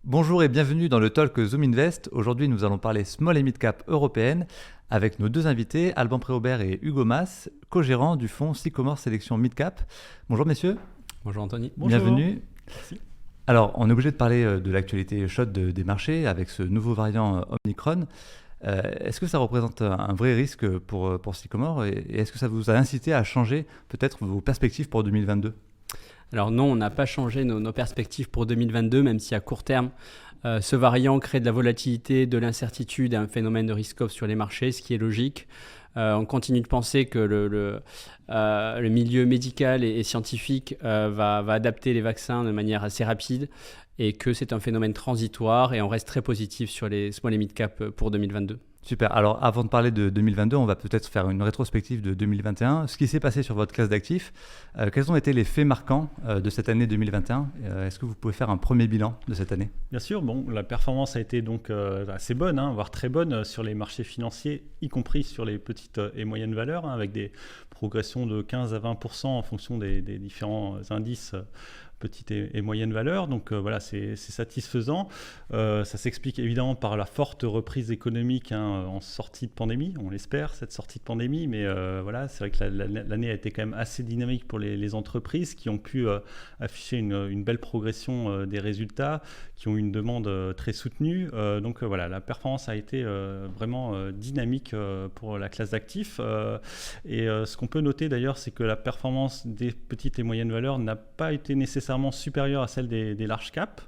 Bonjour et bienvenue dans le talk Zoom Invest. Aujourd'hui, nous allons parler Small et Mid Cap européenne avec nos deux invités, Alban Préaubert et Hugo Mas, co-gérants du fonds Sycomore Sélection Mid Cap. Bonjour messieurs. Bonjour Anthony. Bonjour. Bienvenue. Merci. Alors, on est obligé de parler de l'actualité chaude des marchés avec ce nouveau variant Omicron. Est-ce que ça représente un vrai risque pour Sycomore et est-ce que ça vous a incité à changer peut-être vos perspectives pour 2022 ? Alors non, on n'a pas changé nos perspectives pour 2022, même si à court terme, ce variant crée de la volatilité, de l'incertitude et un phénomène de risk-off sur les marchés, ce qui est logique. On continue de penser que le milieu médical et scientifique va adapter les vaccins de manière assez rapide et que c'est un phénomène transitoire et on reste très positif sur les small et mid cap pour 2022. Super. Alors, avant de parler de 2022, on va peut-être faire une rétrospective de 2021. Ce qui s'est passé sur votre classe d'actifs, quels ont été les faits marquants de cette année 2021 ? Est-ce que vous pouvez faire un premier bilan de cette année ? Bien sûr, la performance a été donc assez bonne, voire très bonne sur les marchés financiers, y compris sur les petites et moyennes valeurs, avec des progressions de 15 à 20% en fonction des différents indices petites et moyennes valeurs. Donc voilà, c'est satisfaisant. Ça s'explique évidemment par la forte reprise économique en sortie de pandémie. On l'espère, cette sortie de pandémie. Mais voilà, c'est vrai que l'année a été quand même assez dynamique pour les entreprises qui ont pu afficher une belle progression des résultats, qui ont une demande très soutenue. Donc voilà, la performance a été vraiment dynamique pour la classe d'actifs. Et ce qu'on peut noter d'ailleurs, c'est que la performance des petites et moyennes valeurs n'a pas été nécessairement supérieure à celle des large caps,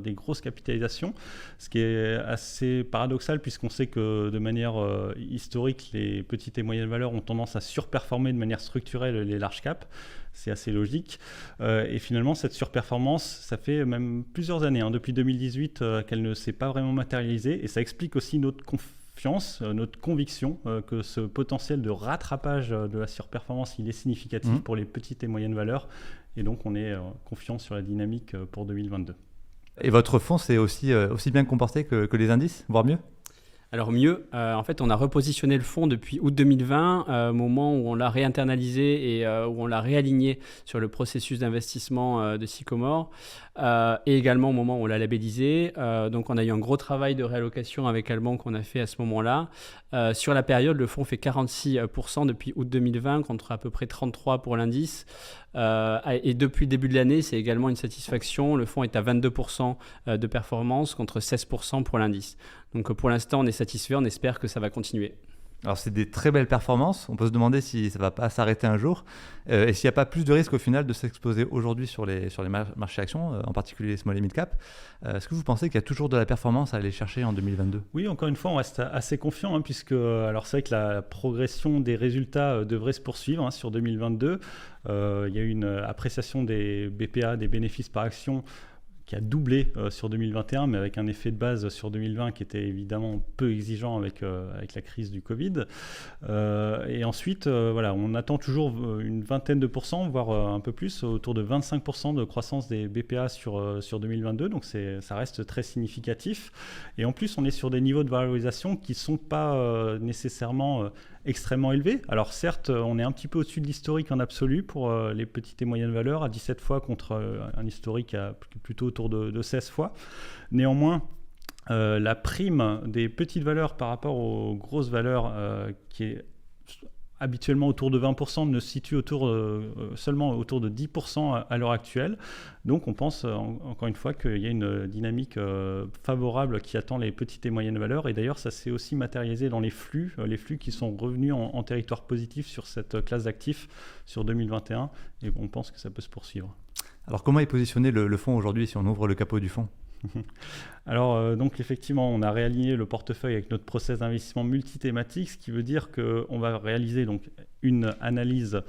des grosses capitalisations, ce qui est assez paradoxal puisqu'on sait que de manière historique, les petites et moyennes valeurs ont tendance à surperformer de manière structurelle les large caps. C'est assez logique. Et finalement, cette surperformance, ça fait même plusieurs années, depuis 2018, qu'elle ne s'est pas vraiment matérialisée. Et ça explique aussi notre confiance, notre conviction que ce potentiel de rattrapage de la surperformance, il est significatif pour les petites et moyennes valeurs. Et donc, on est confiant sur la dynamique pour 2022. Et votre fonds s'est aussi bien comporté que les indices, voire mieux ? Alors mieux, en fait, on a repositionné le fonds depuis août 2020, au moment où on l'a réinternalisé et où on l'a réaligné sur le processus d'investissement de Sycomore, et également au moment où on l'a labellisé. Donc, on a eu un gros travail de réallocation avec Alban qu'on a fait à ce moment-là. Sur la période, le fonds fait 46% depuis août 2020 contre à peu près 33% pour l'indice. Et depuis le début de l'année, c'est également une satisfaction. Le fonds est à 22% de performance contre 16% pour l'indice. Donc pour l'instant, on est satisfait, on espère que ça va continuer. Alors c'est des très belles performances, on peut se demander si ça ne va pas s'arrêter un jour et s'il n'y a pas plus de risque au final de s'exposer aujourd'hui sur les marchés actions, en particulier les small et mid cap. Est-ce que vous pensez qu'il y a toujours de la performance à aller chercher en 2022 ? Oui, encore une fois, on reste assez confiant puisque alors c'est vrai que la progression des résultats devrait se poursuivre sur 2022. Il y a eu une appréciation des BPA, des bénéfices par action, qui a doublé sur 2021, mais avec un effet de base sur 2020 qui était évidemment peu exigeant avec la crise du Covid. Et ensuite, voilà, on attend toujours une vingtaine de pourcents, voire un peu plus, autour de 25% de croissance des BPA sur 2022. Donc ça reste très significatif. Et en plus, on est sur des niveaux de valorisation qui ne sont pas nécessairement extrêmement élevé. Alors certes, on est un petit peu au-dessus de l'historique en absolu pour les petites et moyennes valeurs, à 17 fois contre un historique plutôt autour de 16 fois. Néanmoins, la prime des petites valeurs par rapport aux grosses valeurs qui est habituellement autour de 20%, ne se situe seulement autour de 10% à l'heure actuelle. Donc on pense encore une fois qu'il y a une dynamique favorable qui attend les petites et moyennes valeurs. Et d'ailleurs, ça s'est aussi matérialisé dans les flux qui sont revenus en territoire positif sur cette classe d'actifs sur 2021. Et on pense que ça peut se poursuivre. Alors comment est positionné le fonds aujourd'hui si on ouvre le capot du fonds ? Alors donc effectivement, on a réaligné le portefeuille avec notre process d'investissement multithématique, ce qui veut dire qu'on va réaliser donc une analyse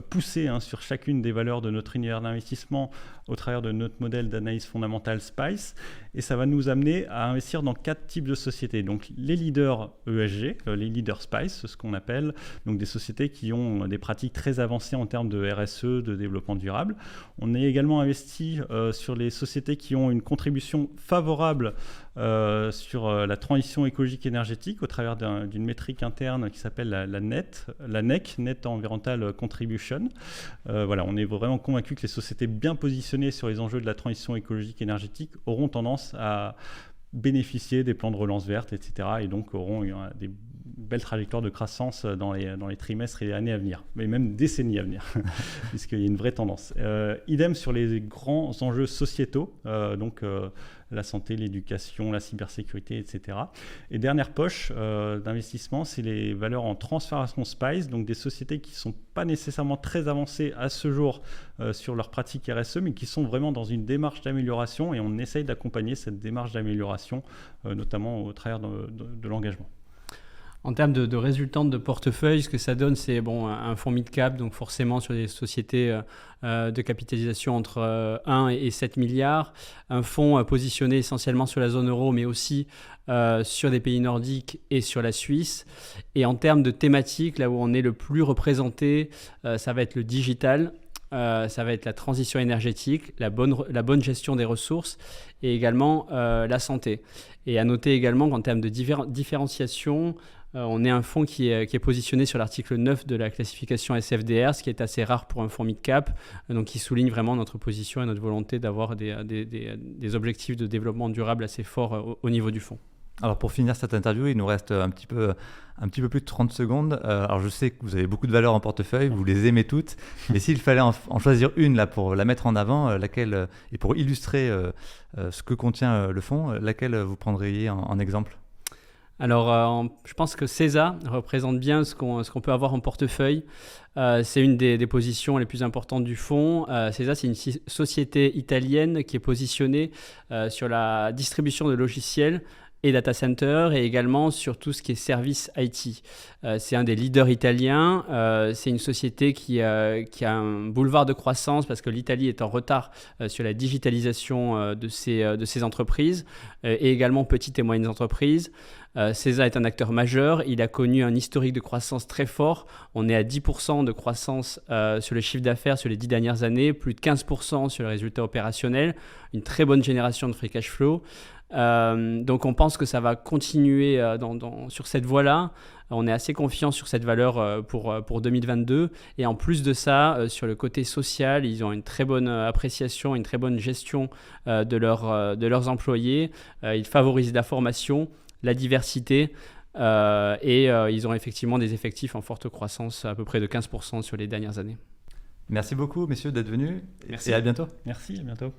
poussée sur chacune des valeurs de notre univers d'investissement au travers de notre modèle d'analyse fondamentale SPICE, et ça va nous amener à investir dans 4 types de sociétés. Donc les leaders ESG, les leaders SPICE, ce qu'on appelle donc des sociétés qui ont des pratiques très avancées en termes de RSE, de développement durable. On est également investi sur les sociétés qui ont une contribution favorable durable sur la transition écologique et énergétique au travers d'une métrique interne qui s'appelle la NEC, Net Environmental Contribution. Voilà, on est vraiment convaincu que les sociétés bien positionnées sur les enjeux de la transition écologique et énergétique auront tendance à bénéficier des plans de relance verte, etc. et donc auront des belles trajectoires de croissance dans les trimestres et années à venir, mais même décennies à venir, puisqu'il y a une vraie tendance. Idem sur les grands enjeux sociétaux, donc la santé, l'éducation, la cybersécurité, etc. Et dernière poche d'investissement, c'est les valeurs en transformation SPICE, donc des sociétés qui ne sont pas nécessairement très avancées à ce jour sur leurs pratiques RSE, mais qui sont vraiment dans une démarche d'amélioration, et on essaye d'accompagner cette démarche d'amélioration, notamment au travers de l'engagement. En termes de résultantes de portefeuille, ce que ça donne, c'est un fonds mid-cap, donc forcément sur des sociétés de capitalisation entre 1 et 7 milliards. Un fonds positionné essentiellement sur la zone euro, mais aussi sur des pays nordiques et sur la Suisse. Et en termes de thématiques, là où on est le plus représenté, ça va être le digital. Ça va être la transition énergétique, la bonne gestion des ressources et également la santé. Et à noter également qu'en termes de différenciation, on est un fonds qui est positionné sur l'article 9 de la classification SFDR, ce qui est assez rare pour un fonds mid-cap, donc qui souligne vraiment notre position et notre volonté d'avoir des objectifs de développement durable assez forts au niveau du fonds. Alors pour finir cette interview, il nous reste un petit peu plus de 30 secondes. Alors je sais que vous avez beaucoup de valeurs en portefeuille, vous les aimez toutes, mais s'il fallait en choisir une là, pour la mettre en avant, laquelle, et pour illustrer ce que contient le fonds, laquelle vous prendriez en exemple ? Alors, je pense que CESA représente bien ce qu'on peut avoir en portefeuille. C'est une des positions les plus importantes du fonds. CESA, c'est une société italienne qui est positionnée sur la distribution de logiciels et data center, et également sur tout ce qui est service IT. C'est un des leaders italiens. C'est une société qui a un boulevard de croissance parce que l'Italie est en retard sur la digitalisation de ses entreprises et également petites et moyennes entreprises. CESA est un acteur majeur. Il a connu un historique de croissance très fort. On est à 10% de croissance sur le chiffre d'affaires sur les 10 dernières années, plus de 15% sur le résultat opérationnel, une très bonne génération de free cash flow. Donc on pense que ça va continuer sur cette voie-là. On est assez confiant sur cette valeur pour 2022. Et en plus de ça, sur le côté social, ils ont une très bonne appréciation, une très bonne gestion de leurs employés. Ils favorisent la formation, la diversité et ils ont effectivement des effectifs en forte croissance, à peu près de 15% sur les dernières années. Merci beaucoup, messieurs, d'être venus. Merci. Et à bientôt. Merci, à bientôt.